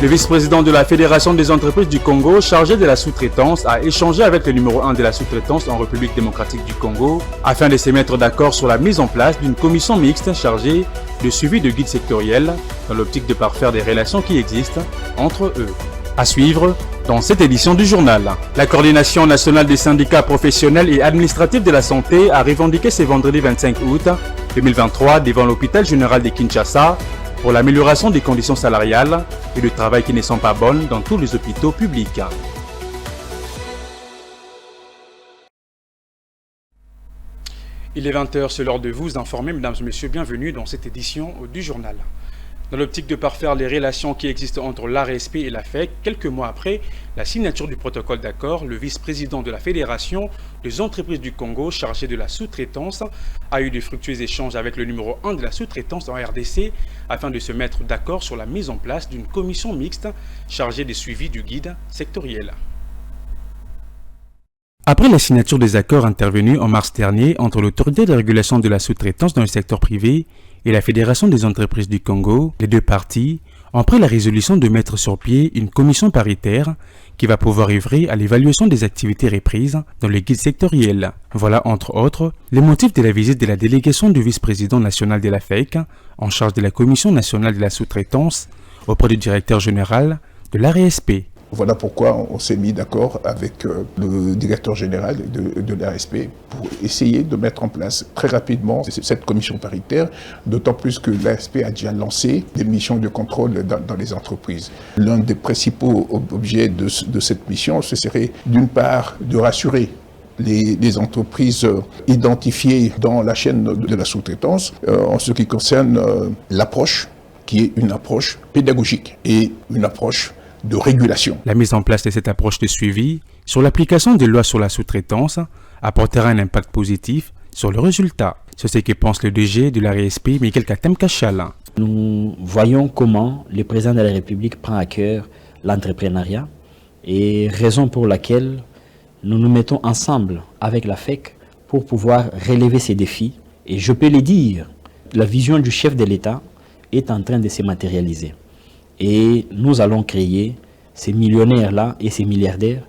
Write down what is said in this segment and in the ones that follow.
Le vice-président de la Fédération des entreprises du Congo, chargé de la sous-traitance, a échangé avec le numéro 1 de la sous-traitance en République démocratique du Congo afin de se mettre d'accord sur la mise en place d'une commission mixte chargée de suivi de guides sectoriels dans l'optique de parfaire des relations qui existent entre eux. À suivre dans cette édition du journal. La Coordination nationale des syndicats professionnels et administratifs de la santé a revendiqué ce vendredi 25 août 2023 devant l'hôpital général de Kinshasa pour l'amélioration des conditions salariales et de travail qui ne sont pas bonnes dans tous les hôpitaux publics. Il est 20h, c'est l'heure de vous informer, mesdames et messieurs, bienvenue dans cette édition du journal. Dans l'optique de parfaire les relations qui existent entre l'ARSP et la FEC, quelques mois après la signature du protocole d'accord, le vice-président de la Fédération des entreprises du Congo chargé de la sous-traitance a eu de fructueux échanges avec le numéro 1 de la sous-traitance en RDC afin de se mettre d'accord sur la mise en place d'une commission mixte chargée des suivis du guide sectoriel. Après la signature des accords intervenus en mars dernier entre l'autorité de régulation de la sous-traitance dans le secteur privé et la Fédération des entreprises du Congo, les deux parties ont pris la résolution de mettre sur pied une commission paritaire qui va pouvoir œuvrer à l'évaluation des activités reprises dans les guides sectoriels. Voilà entre autres les motifs de la visite de la délégation du vice-président national de la FEC en charge de la Commission nationale de la sous-traitance auprès du directeur général de l'ARSP. Voilà pourquoi on s'est mis d'accord avec le directeur général de l'ARSP pour essayer de mettre en place très rapidement cette commission paritaire, d'autant plus que l'ARSP a déjà lancé des missions de contrôle dans les entreprises. L'un des principaux objets de cette mission, ce serait d'une part de rassurer les entreprises identifiées dans la chaîne de la sous-traitance en ce qui concerne l'approche, qui est une approche pédagogique et une approche de régulation. La mise en place de cette approche de suivi sur l'application des lois sur la sous-traitance apportera un impact positif sur le résultat. C'est ce que pense le DG de l'ARSP, Michael Katem Kachal. Nous voyons comment le président de la République prend à cœur l'entrepreneuriat et raison pour laquelle nous nous mettons ensemble avec la FEC pour pouvoir relever ces défis. Et je peux le dire, la vision du chef de l'État est en train de se matérialiser. Et nous allons créer ces millionnaires-là et ces milliardaires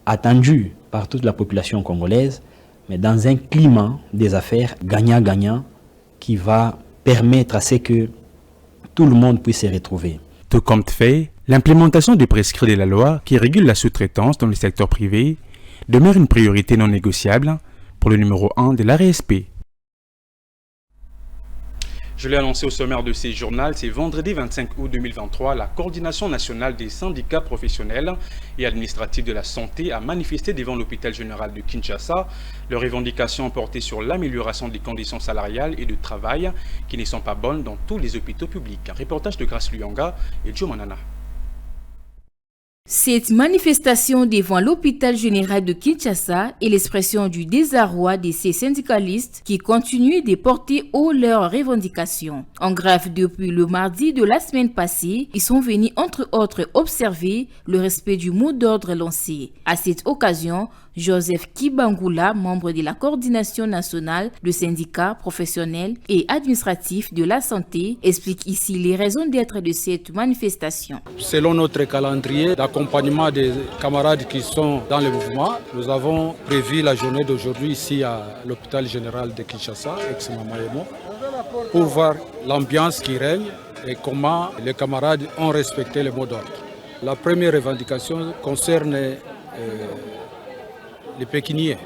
attendus par toute la population congolaise, mais dans un climat des affaires gagnant-gagnant qui va permettre à ce que tout le monde puisse se retrouver. Tout comme fait, l'implémentation des prescrits de la loi qui régule la sous-traitance dans le secteur privé demeure une priorité non négociable pour le numéro 1 de l'ARSP. Je l'ai annoncé au sommaire de ce journal, c'est vendredi 25 août 2023, la Coordination nationale des syndicats professionnels et administratifs de la santé a manifesté devant l'hôpital général de Kinshasa leurs revendications portées sur l'amélioration des conditions salariales et de travail qui ne sont pas bonnes dans tous les hôpitaux publics. Un reportage de Grace Luyanga et Joe Manana. Cette manifestation devant l'hôpital général de Kinshasa est l'expression du désarroi de ces syndicalistes qui continuent de porter haut leurs revendications. En grève depuis le mardi de la semaine passée, ils sont venus entre autres observer le respect du mot d'ordre lancé. À cette occasion, Joseph Kibangula, membre de la coordination nationale de syndicats professionnels et administratifs de la santé, explique ici les raisons d'être de cette manifestation. Selon notre calendrier d'accompagnement des camarades qui sont dans le mouvement, nous avons prévu la journée d'aujourd'hui ici à l'hôpital général de Kinshasa, ex-Mamaemo, pour voir l'ambiance qui règne et comment les camarades ont respecté le mot d'ordre. La première revendication concerne les pécuniers,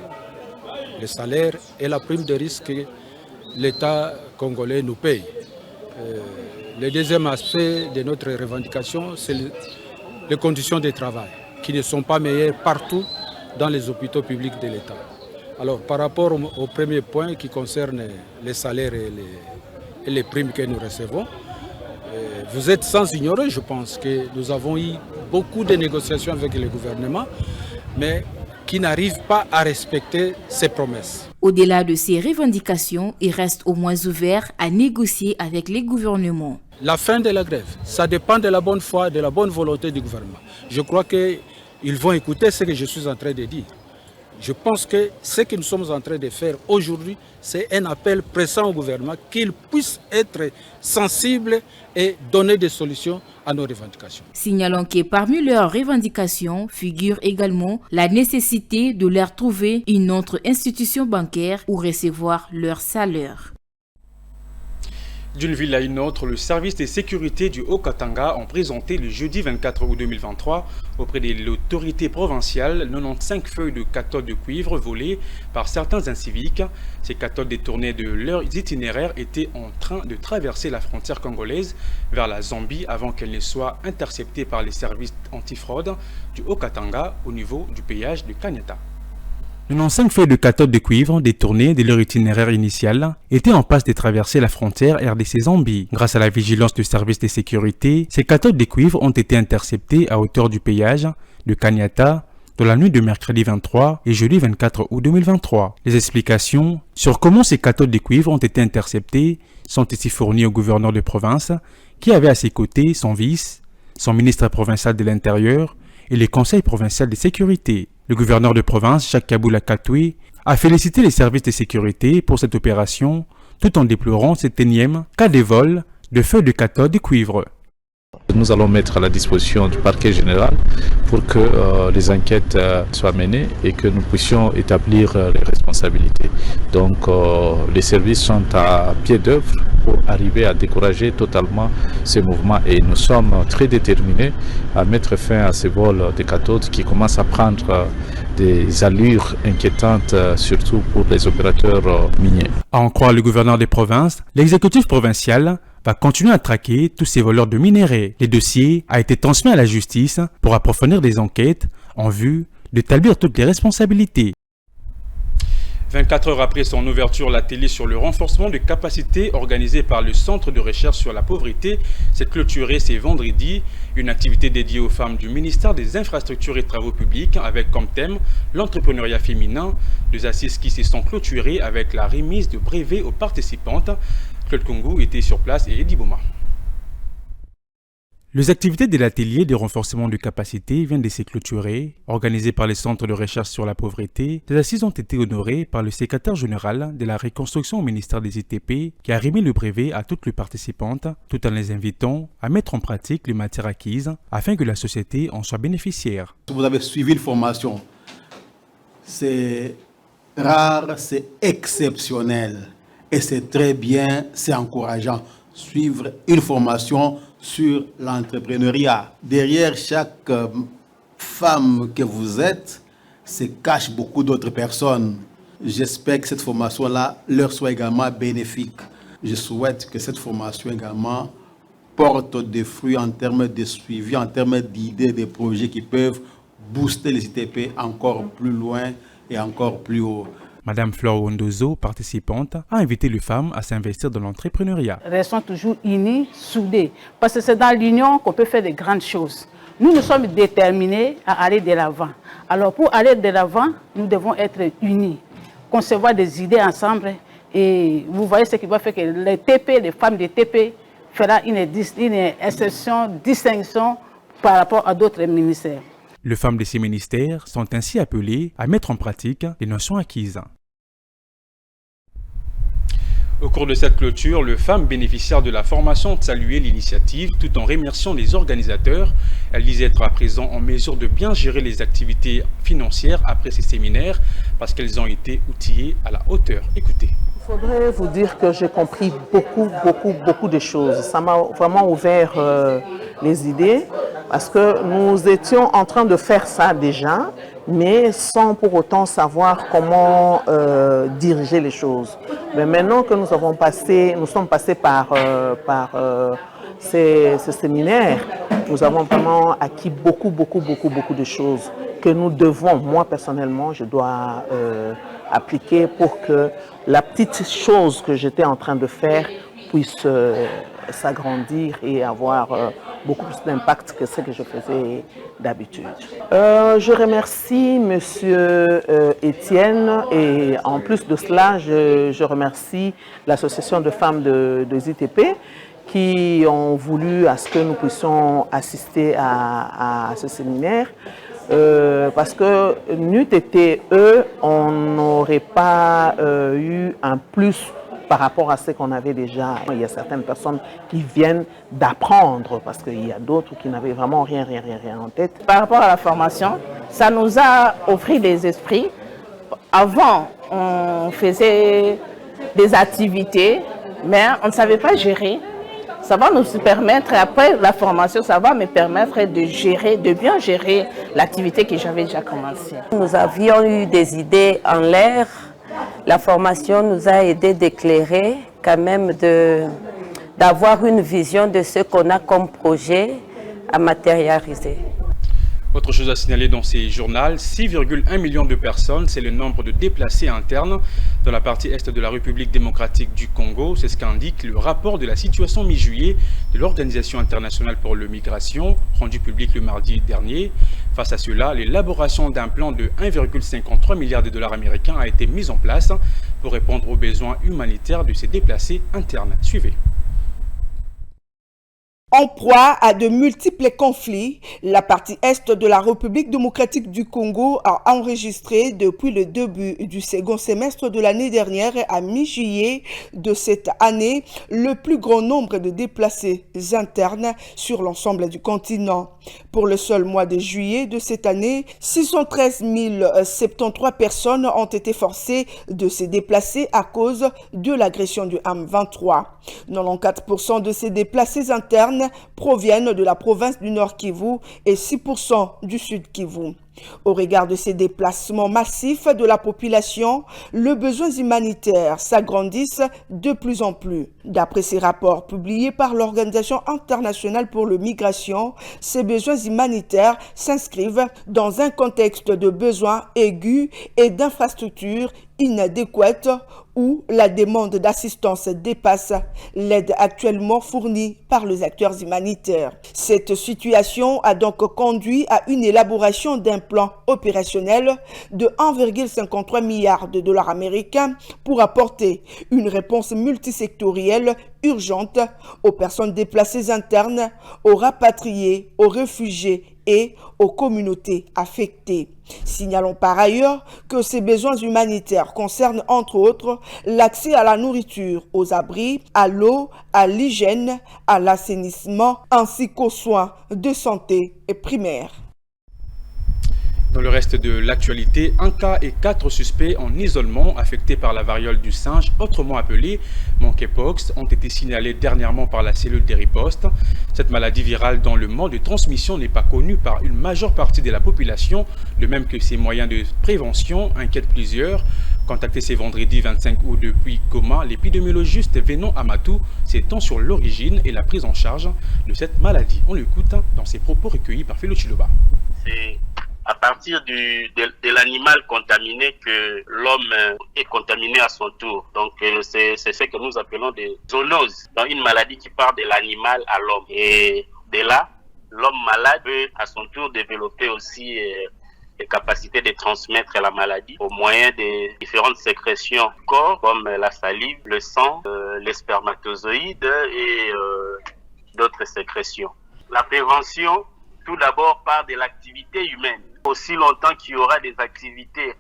les salaires et la prime de risque que l'État congolais nous paye. Le deuxième aspect de notre revendication, c'est les conditions de travail qui ne sont pas meilleures partout dans les hôpitaux publics de l'État. Alors par rapport au premier point qui concerne les salaires et les primes que nous recevons, vous êtes sans ignorer, je pense, que nous avons eu beaucoup de négociations avec le gouvernement, mais qui n'arrivent pas à respecter ses promesses. Au-delà de ces revendications, il reste au moins ouvert à négocier avec les gouvernements. La fin de la grève, ça dépend de la bonne foi, de la bonne volonté du gouvernement. Je crois qu'ils vont écouter ce que je suis en train de dire. Je pense que ce que nous sommes en train de faire aujourd'hui, c'est un appel pressant au gouvernement qu'il puisse être sensible et donner des solutions à nos revendications. Signalons que parmi leurs revendications figure également la nécessité de leur trouver une autre institution bancaire où recevoir leur salaire. D'une ville à une autre, le service de sécurité du Haut-Katanga ont présenté le jeudi 24 août 2023 auprès de l'autorité provinciale 95 feuilles de cathodes de cuivre volées par certains inciviques. Ces cathodes détournées de leurs itinéraires étaient en train de traverser la frontière congolaise vers la Zambie avant qu'elles ne soient interceptées par les services antifraude du Haut-Katanga au niveau du péage de Kanyata. 95 feuilles de cathodes de cuivre détournées de leur itinéraire initial étaient en passe de traverser la frontière RDC-Zambie. Grâce à la vigilance du service de sécurité, ces cathodes de cuivre ont été interceptées à hauteur du péage de Kanyata dans la nuit de mercredi 23 et jeudi 24 août 2023. Les explications sur comment ces cathodes de cuivre ont été interceptées sont ici fournies au gouverneur de province qui avait à ses côtés son vice, son ministre provincial de l'Intérieur et les conseils provinciaux de sécurité. Le gouverneur de province, Jacques Kaboula Katoué, a félicité les services de sécurité pour cette opération, tout en déplorant cet énième cas de vol de feuilles de cathode de cuivre. Nous allons mettre à la disposition du parquet général pour que les enquêtes soient menées et que nous puissions établir les responsabilités. Donc les services sont à pied d'œuvre pour arriver à décourager totalement ces mouvements et nous sommes très déterminés à mettre fin à ces vols de cathodes qui commencent à prendre des allures inquiétantes, surtout pour les opérateurs miniers. À en croire le gouverneur des provinces, l'exécutif provincial va continuer à traquer tous ces voleurs de minerais. Les dossiers a été transmis à la justice pour approfondir des enquêtes en vue d'établir toutes les responsabilités. 24 heures après son ouverture, l'atelier sur le renforcement de capacités organisé par le Centre de recherche sur la pauvreté s'est clôturé ce vendredi. Une activité dédiée aux femmes du ministère des Infrastructures et Travaux publics avec comme thème l'entrepreneuriat féminin. Deux assises qui se sont clôturées avec la remise de brevets aux participantes. Claude Congo était sur place et Eddie Boma. Les activités de l'atelier de renforcement de capacité viennent de se clôturer. Organisées par les centres de recherche sur la pauvreté, les assises ont été honorées par le secrétaire général de la reconstruction au ministère des ITP qui a remis le brevet à toutes les participantes tout en les invitant à mettre en pratique les matières acquises afin que la société en soit bénéficiaire. Vous avez suivi une formation, c'est rare, c'est exceptionnel et c'est très bien, c'est encourageant. Suivre une formation sur l'entrepreneuriat. Derrière chaque femme que vous êtes, se cachent beaucoup d'autres personnes. J'espère que cette formation-là leur soit également bénéfique. Je souhaite que cette formation également porte des fruits en termes de suivi, en termes d'idées, de projets qui peuvent booster les ITP encore plus loin et encore plus haut. Madame Flore Wondozo, participante, a invité les femmes à s'investir dans l'entrepreneuriat. Restons toujours unis, soudés, parce que c'est dans l'union qu'on peut faire de grandes choses. Nous sommes déterminés à aller de l'avant. Alors pour aller de l'avant, nous devons être unis, concevoir des idées ensemble. Et vous voyez ce qui va faire que les TP, les femmes des TP, fera une distinction par rapport à d'autres ministères. Les femmes de ces ministères sont ainsi appelées à mettre en pratique les notions acquises. Au cours de cette clôture, les femmes bénéficiaires de la formation ont salué l'initiative tout en remerciant les organisateurs. Elles disaient être à présent en mesure de bien gérer les activités financières après ces séminaires parce qu'elles ont été outillées à la hauteur. Écoutez. Il faudrait vous dire que j'ai compris beaucoup de choses. Ça m'a vraiment ouvert les idées parce que nous étions en train de faire ça déjà, mais sans pour autant savoir comment diriger les choses. Mais maintenant que nous sommes passés par ces séminaires, nous avons vraiment acquis beaucoup de choses que nous devons, moi personnellement, je dois appliquer pour que la petite chose que j'étais en train de faire puisse s'agrandir et avoir beaucoup plus d'impact que ce que je faisais d'habitude. Je remercie Monsieur Étienne et en plus de cela, je remercie l'association de femmes des ITP qui ont voulu à ce que nous puissions assister à ce séminaire. parce que n'eût été eux, on n'aurait pas eu un plus par rapport à ce qu'on avait déjà. Il y a certaines personnes qui viennent d'apprendre parce qu'il y a d'autres qui n'avaient vraiment rien en tête. Par rapport à la formation, ça nous a offert des esprits. Avant, on faisait des activités, mais on ne savait pas gérer. Ça va nous permettre, après la formation, ça va me permettre de gérer, de bien gérer l'activité que j'avais déjà commencée. Nous avions eu des idées en l'air. La formation nous a aidé d'éclairer, quand même d'avoir une vision de ce qu'on a comme projet à matérialiser. Autre chose à signaler dans ces journaux, 6,1 millions de personnes, c'est le nombre de déplacés internes dans la partie est de la République démocratique du Congo. C'est ce qu'indique le rapport de la situation mi-juillet de l'Organisation internationale pour la migration, rendu public le mardi dernier. Face à cela, l'élaboration d'un plan de 1,53 milliard de dollars américains a été mise en place pour répondre aux besoins humanitaires de ces déplacés internes. Suivez. En proie à de multiples conflits, la partie est de la République démocratique du Congo a enregistré depuis le début du second semestre de l'année dernière à mi-juillet de cette année le plus grand nombre de déplacés internes sur l'ensemble du continent. Pour le seul mois de juillet de cette année, 613 073 personnes ont été forcées de se déplacer à cause de l'agression du M23. 94% de ces déplacés internes proviennent de la province du Nord Kivu et 6% du Sud Kivu. Au regard de ces déplacements massifs de la population, les besoins humanitaires s'agrandissent de plus en plus. D'après ces rapports publiés par l'Organisation internationale pour la migration, ces besoins humanitaires s'inscrivent dans un contexte de besoins aigus et d'infrastructures inadéquates où la demande d'assistance dépasse l'aide actuellement fournie par les acteurs humanitaires. Cette situation a donc conduit à une élaboration d'un plan opérationnel de 1,53 milliard de dollars américains pour apporter une réponse multisectorielle urgente aux personnes déplacées internes, aux rapatriés, aux réfugiés et aux communautés affectées. Signalons par ailleurs que ces besoins humanitaires concernent entre autres l'accès à la nourriture, aux abris, à l'eau, à l'hygiène, à l'assainissement ainsi qu'aux soins de santé primaires. Dans le reste de l'actualité, un cas et 4 suspects en isolement affectés par la variole du singe, autrement appelée monkeypox, ont été signalés dernièrement par la cellule des ripostes. Cette maladie virale dont le mode de transmission n'est pas connu par une majeure partie de la population, de même que ses moyens de prévention, inquiètent plusieurs. Contacté ce vendredi 25 août depuis Goma, l'épidémiologiste Venon Amatou s'étend sur l'origine et la prise en charge de cette maladie. On l'écoute dans ses propos recueillis par Philo Chiloba. C'est à partir de l'animal contaminé que l'homme est contaminé à son tour. Donc c'est ce que nous appelons des zoonoses, dans une maladie qui part de l'animal à l'homme. Et de là, l'homme malade peut à son tour développer aussi les capacités de transmettre la maladie au moyen des différentes sécrétions du corps, comme la salive, le sang, les spermatozoïdes et d'autres sécrétions. La prévention, tout d'abord, part de l'activité humaine. Aussi longtemps qu'il y aura des activités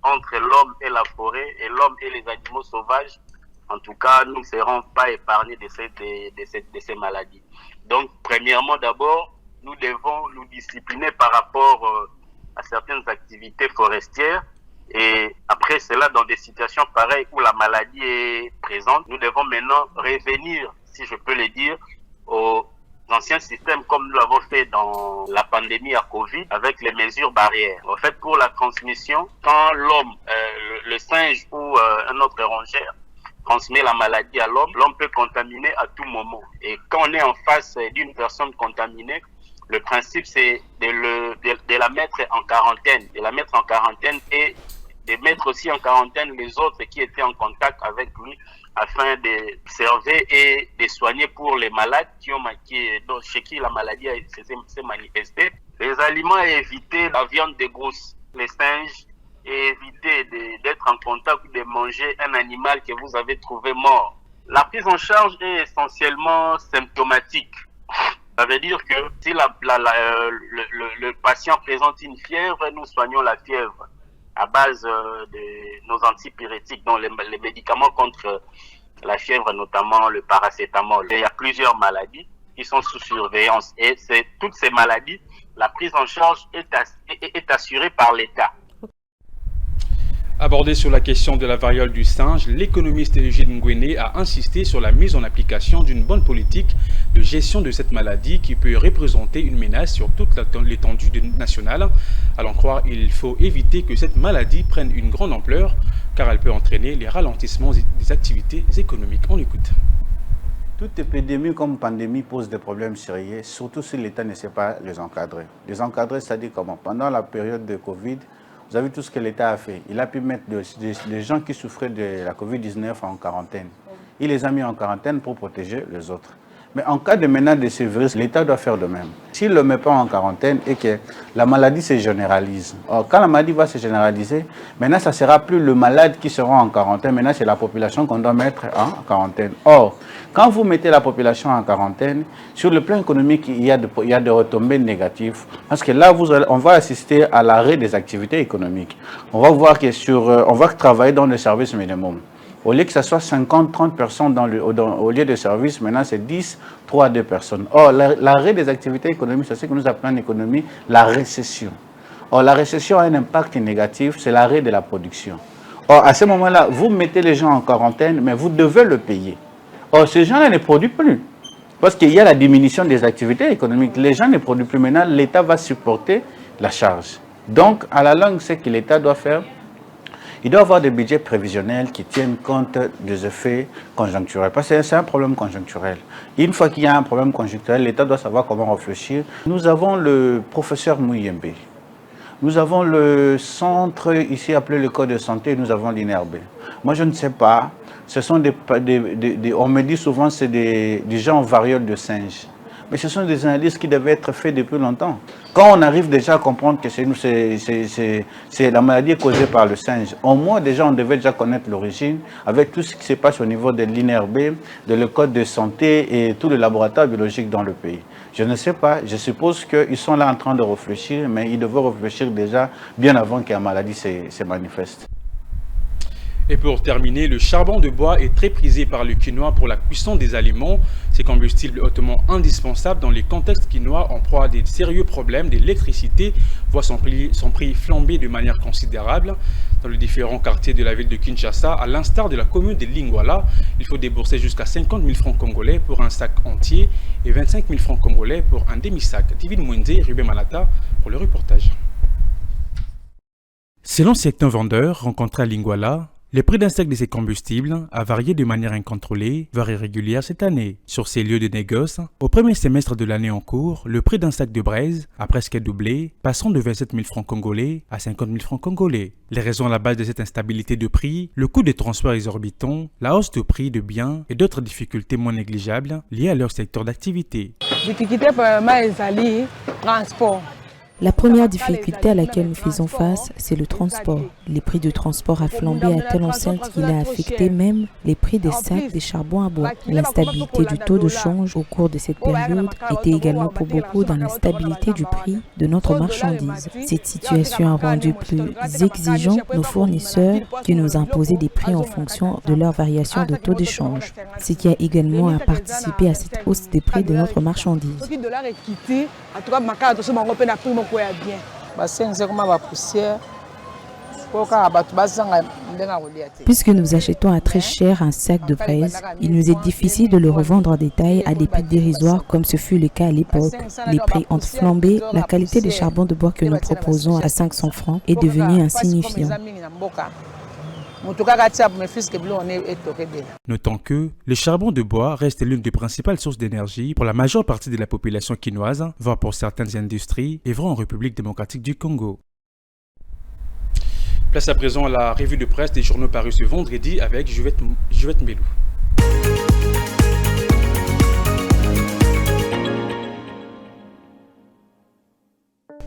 entre l'homme et la forêt et l'homme et les animaux sauvages, en tout cas, nous ne serons pas épargnés de ces maladies. Donc, premièrement, d'abord, nous devons nous discipliner par rapport à certaines activités forestières. Et après cela, dans des situations pareilles où la maladie est présente, nous devons maintenant revenir, si je peux le dire, aux anciens systèmes comme nous l'avons fait dans la pandémie à Covid avec les mesures barrières. En fait, pour la transmission, quand l'homme, le singe ou un autre rongeur transmet la maladie à l'homme, l'homme peut contaminer à tout moment. Et quand on est en face d'une personne contaminée, le principe c'est de la mettre en quarantaine, et de mettre aussi en quarantaine les autres qui étaient en contact avec lui, afin d'observer et de soigner pour les malades chez qui la maladie s'est manifestée. Les aliments à éviter, la viande de brousse, les singes, et éviter d'être en contact ou de manger un animal que vous avez trouvé mort. La prise en charge est essentiellement symptomatique. Ça veut dire que si le patient présente une fièvre, nous soignons la fièvre à base de nos antipyrétiques, donc les médicaments contre la fièvre, notamment le paracétamol. Il y a plusieurs maladies qui sont sous surveillance et c'est toutes ces maladies, la prise en charge est assurée par l'État. Abordé sur la question de la variole du singe, l'économiste Eugène Ngwene a insisté sur la mise en application d'une bonne politique de gestion de cette maladie qui peut représenter une menace sur toute l'étendue nationale. À l'en croire, il faut éviter que cette maladie prenne une grande ampleur car elle peut entraîner les ralentissements des activités économiques. On écoute. Toute épidémie comme pandémie pose des problèmes sérieux, surtout si l'État ne sait pas les encadrer. Les encadrer, c'est-à-dire comment? Pendant la période de Covid, vous avez vu tout ce que l'État a fait. Il a pu mettre des gens qui souffraient de la Covid-19 en quarantaine. Il les a mis en quarantaine pour protéger les autres. Mais en cas de menace de ce virus, l'État doit faire de même. S'il ne le met pas en quarantaine et que la maladie se généralise, or, quand la maladie va se généraliser, maintenant ce ne sera plus le malade qui sera en quarantaine, maintenant c'est la population qu'on doit mettre en quarantaine. Or, quand vous mettez la population en quarantaine, sur le plan économique, il y a des retombées négatives. Parce que là, on va assister à l'arrêt des activités économiques. On va voir que on va travailler dans le service minimum. Au lieu que ce soit 50-30 personnes au lieu de service, maintenant c'est 10, 3 à 2 personnes. Or, l'arrêt des activités économiques, c'est ce que nous appelons en économie la récession. Or, la récession a un impact négatif, c'est l'arrêt de la production. Or, à ce moment-là, vous mettez les gens en quarantaine, mais vous devez le payer. Or, ces gens-là ne produisent plus. Parce qu'il y a la diminution des activités économiques. Les gens ne produisent plus. Maintenant, l'État va supporter la charge. Donc, à la longue, ce que l'État doit faire, il doit avoir des budgets prévisionnels qui tiennent compte des effets conjoncturels. Parce que c'est un problème conjoncturel. Une fois qu'il y a un problème conjoncturel, l'État doit savoir comment réfléchir. Nous avons le professeur Mouyembe. Nous avons le centre ici appelé le Code de santé. Nous avons l'INRB. Moi, je ne sais pas. Ce sont on me dit souvent que c'est des gens en variole de singe. Mais ce sont des analyses qui devaient être faites depuis longtemps. Quand on arrive déjà à comprendre que c'est la maladie causée par le singe, au moins déjà on devait déjà connaître l'origine avec tout ce qui se passe au niveau de l'INRB, de le Code de santé et tous les laboratoires biologiques dans le pays. Je ne sais pas, je suppose qu'ils sont là en train de réfléchir, mais ils devaient réfléchir déjà bien avant que la maladie se manifeste. Et pour terminer, le charbon de bois est très prisé par le quinois pour la cuisson des aliments. Ces combustibles hautement indispensables dans les contextes quinois en proie à des sérieux problèmes d'électricité voient son prix flamber de manière considérable. Dans les différents quartiers de la ville de Kinshasa, à l'instar de la commune de Lingwala, il faut débourser jusqu'à 50 000 francs congolais pour un sac entier et 25 000 francs congolais pour un demi-sac. Divine Mwenze, Ruben Malata pour le reportage. Selon certains vendeurs rencontrés à Lingwala, le prix d'un sac de ces combustibles a varié de manière incontrôlée, voire irrégulière cette année. Sur ces lieux de négoce, au premier semestre de l'année en cours, le prix d'un sac de braise a presque doublé, passant de 27 000 francs congolais à 50 000 francs congolais. Les raisons à la base de cette instabilité de prix, le coût des transports exorbitants, la hausse de prix de biens et d'autres difficultés moins négligeables liées à leur secteur d'activité. La première difficulté à laquelle nous faisons face, c'est le transport. Les prix de transport a flambé à telle enceinte qu'il a affecté même les prix des sacs de charbon à bois. L'instabilité du taux de change au cours de cette période était également pour beaucoup dans l'instabilité du prix de notre marchandise. Cette situation a rendu plus exigeants nos fournisseurs qui nous imposaient des prix en fonction de leur variation de taux de change, ce qui a également participé à cette hausse des prix de notre marchandise. Puisque nous achetons à très cher un sac de braise, il nous est difficile de le revendre en détail à des prix dérisoires comme ce fut le cas à l'époque. Les prix ont flambé, la qualité des charbons de bois que nous proposons à 500 francs est devenue insignifiante. Notons que le charbon de bois reste l'une des principales sources d'énergie pour la majeure partie de la population quinoise, voire pour certaines industries, œuvrant en République démocratique du Congo. Place à présent à la revue de presse des journaux parus ce vendredi avec Juliette Mbelou.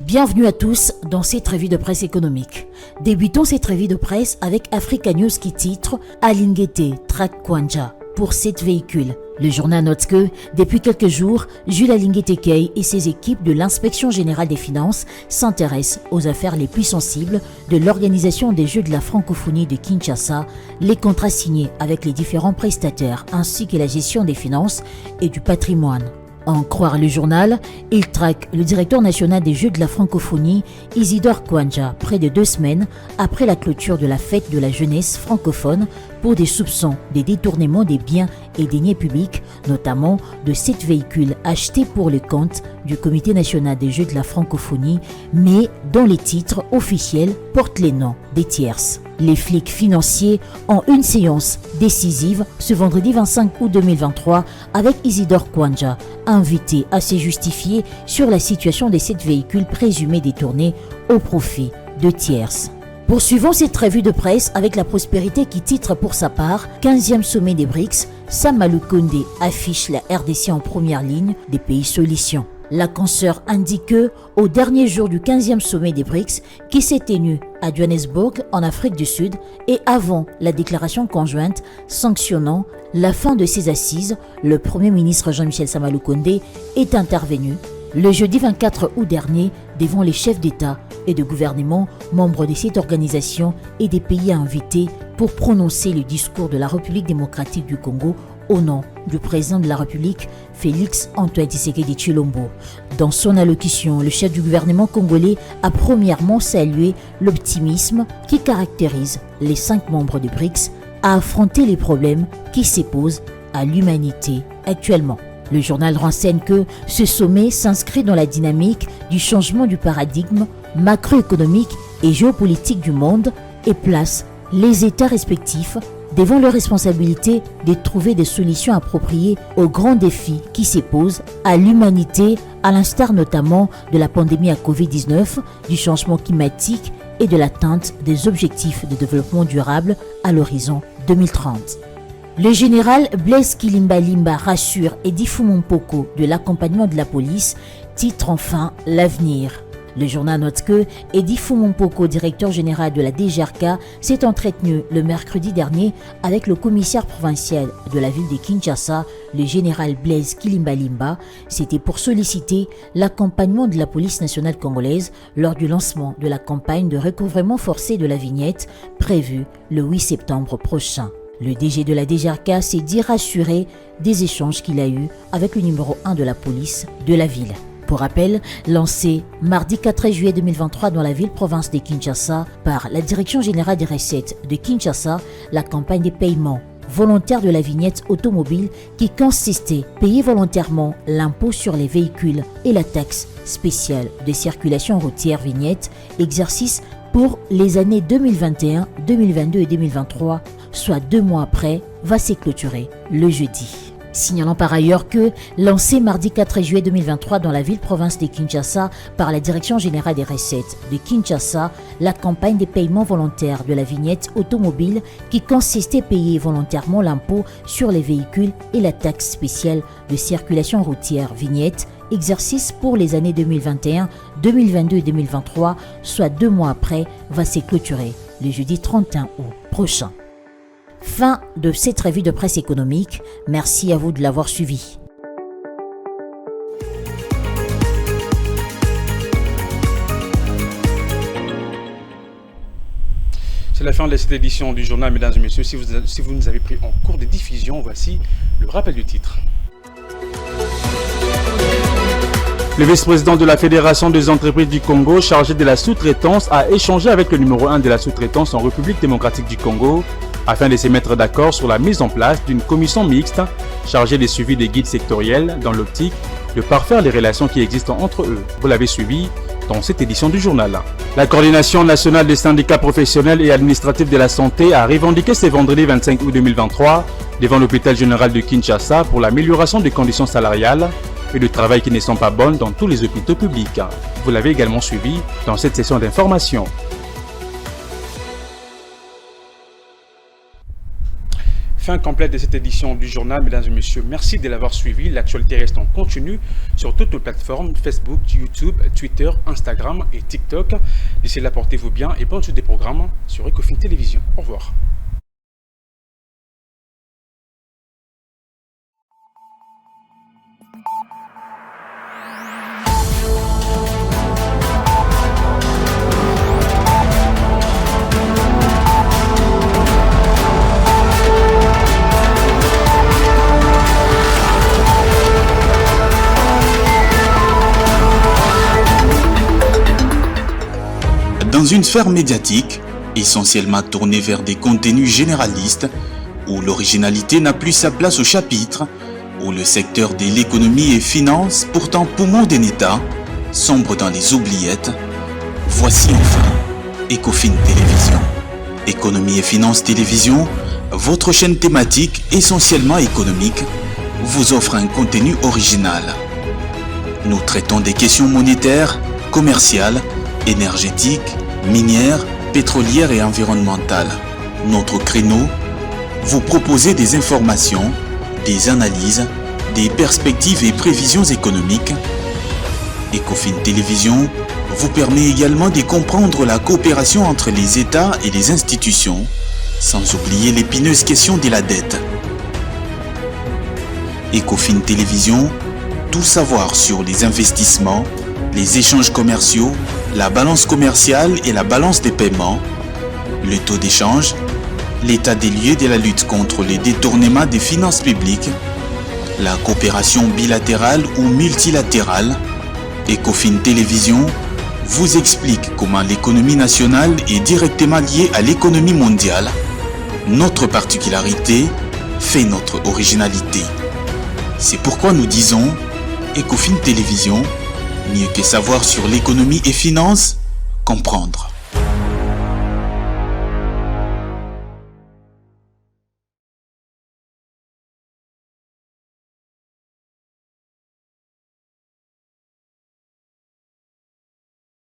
Bienvenue à tous dans cette revue de presse économique. Débutons cette revue de presse avec Africa News qui titre Alingete traque Kwanja. pour 7 véhicules. Le journal note que, depuis quelques jours, Jules Alingué-Tekei et ses équipes de l'Inspection générale des finances s'intéressent aux affaires les plus sensibles de l'organisation des Jeux de la francophonie de Kinshasa, les contrats signés avec les différents prestataires ainsi que la gestion des finances et du patrimoine. En croire le journal, il traque le directeur national des Jeux de la francophonie, Isidore Kwanja, près de 2 semaines après la clôture de la fête de la jeunesse francophone pour des soupçons de détournement des biens et deniers publics, notamment de 7 véhicules achetés pour le compte du Comité national des Jeux de la francophonie, mais dont les titres officiels portent les noms des tierces. Les flics financiers ont une séance décisive ce vendredi 25 août 2023 avec Isidore Kwanja, invité à se justifier sur la situation des 7 véhicules présumés détournés au profit de tierces. Poursuivons cette revue de presse avec la prospérité qui titre pour sa part 15e sommet des BRICS, Samalou Kondé affiche la RDC en première ligne des pays solutions. La consoeur indique que, au dernier jour du 15e sommet des BRICS, qui s'est tenu à Johannesburg, en Afrique du Sud, et avant la déclaration conjointe sanctionnant la fin de ces assises, le Premier ministre Jean-Michel Samalou Kondé est intervenu le jeudi 24 août dernier devant les chefs d'État et de gouvernement, membres de cette organisation et des pays invités pour prononcer le discours de la République démocratique du Congo au nom du président de la République, Félix Antoine Tshisekedi Tshilombo. Dans son allocution, le chef du gouvernement congolais a premièrement salué l'optimisme qui caractérise les 5 membres des BRICS à affronter les problèmes qui se posent à l'humanité actuellement. Le journal renseigne que ce sommet s'inscrit dans la dynamique du changement du paradigme macroéconomique et géopolitique du monde et place les États respectifs devant leur responsabilité de trouver des solutions appropriées aux grands défis qui se posent à l'humanité, à l'instar notamment de la pandémie à Covid-19, du changement climatique et de l'atteinte des objectifs de développement durable à l'horizon 2030. Le général Blaise Kilimbalimba rassure Edi Fumompoko de l'accompagnement de la police, titre enfin l'avenir. Le journal note que Edi Fumompoko, directeur général de la DGRK, s'est entretenu le mercredi dernier avec le commissaire provincial de la ville de Kinshasa, le général Blaise Kilimbalimba. C'était pour solliciter l'accompagnement de la police nationale congolaise lors du lancement de la campagne de recouvrement forcé de la vignette prévue le 8 septembre prochain. Le DG de la DGRK s'est dit rassuré des échanges qu'il a eus avec le numéro 1 de la police de la ville. Pour rappel, lancé mardi 4 juillet 2023 dans la ville-province de Kinshasa par la Direction générale des recettes de Kinshasa, la campagne des paiements volontaires de la vignette automobile qui consistait à payer volontairement l'impôt sur les véhicules et la taxe spéciale de circulation routière vignette, exercice pour les années 2021, 2022 et 2023, soit 2 mois après, va se clôturer le jeudi. Signalant par ailleurs que, lancé mardi 4 juillet 2023 dans la ville-province de Kinshasa par la Direction générale des recettes de Kinshasa, la campagne des paiements volontaires de la vignette automobile qui consistait à payer volontairement l'impôt sur les véhicules et la taxe spéciale de circulation routière vignette, exercice pour les années 2021, 2022 et 2023, soit 2 mois après, va se clôturer le jeudi 31 août prochain. Fin de cette revue de presse économique. Merci à vous de l'avoir suivi. C'est la fin de cette édition du journal, mesdames et messieurs. Si vous nous avez pris en cours de diffusion, voici le rappel du titre. Le vice-président de la Fédération des entreprises du Congo, chargé de la sous-traitance, a échangé avec le numéro 1 de la sous-traitance en République démocratique du Congo afin de se mettre d'accord sur la mise en place d'une commission mixte chargée de suivi des guides sectoriels dans l'optique de parfaire les relations qui existent entre eux. Vous l'avez suivi dans cette édition du journal. La Coordination nationale des syndicats professionnels et administratifs de la santé a revendiqué ce vendredi 25 août 2023 devant l'hôpital général de Kinshasa pour l'amélioration des conditions salariales et de travail qui ne sont pas bonnes dans tous les hôpitaux publics. Vous l'avez également suivi dans cette session d'information. Fin complète de cette édition du journal, mesdames et messieurs. Merci de l'avoir suivi. L'actualité reste en continu sur toutes les plateformes Facebook, YouTube, Twitter, Instagram et TikTok. D'ici là, portez-vous bien et bonne suite des programmes sur Ecofin Télévision. Au revoir. Dans une sphère médiatique, essentiellement tournée vers des contenus généralistes, où l'originalité n'a plus sa place au chapitre, où le secteur de l'économie et finance, pourtant poumon d'un État, sombre dans les oubliettes, voici enfin Ecofin Télévision. Économie et finance télévision, votre chaîne thématique essentiellement économique, vous offre un contenu original. Nous traitons des questions monétaires, commerciales, énergétiques, minières, pétrolières et environnementales. Notre créneau, vous proposer des informations, des analyses, des perspectives et prévisions économiques. Ecofin Télévision vous permet également de comprendre la coopération entre les États et les institutions, sans oublier l'épineuse question de la dette. Ecofin Télévision, tout savoir sur les investissements, les échanges commerciaux, la balance commerciale et la balance des paiements, le taux d'échange, l'état des lieux de la lutte contre les détournements des finances publiques, la coopération bilatérale ou multilatérale. Ecofin Télévision vous explique comment l'économie nationale est directement liée à l'économie mondiale. Notre particularité fait notre originalité. C'est pourquoi nous disons Ecofin Télévision, mieux que savoir sur l'économie et finances, comprendre.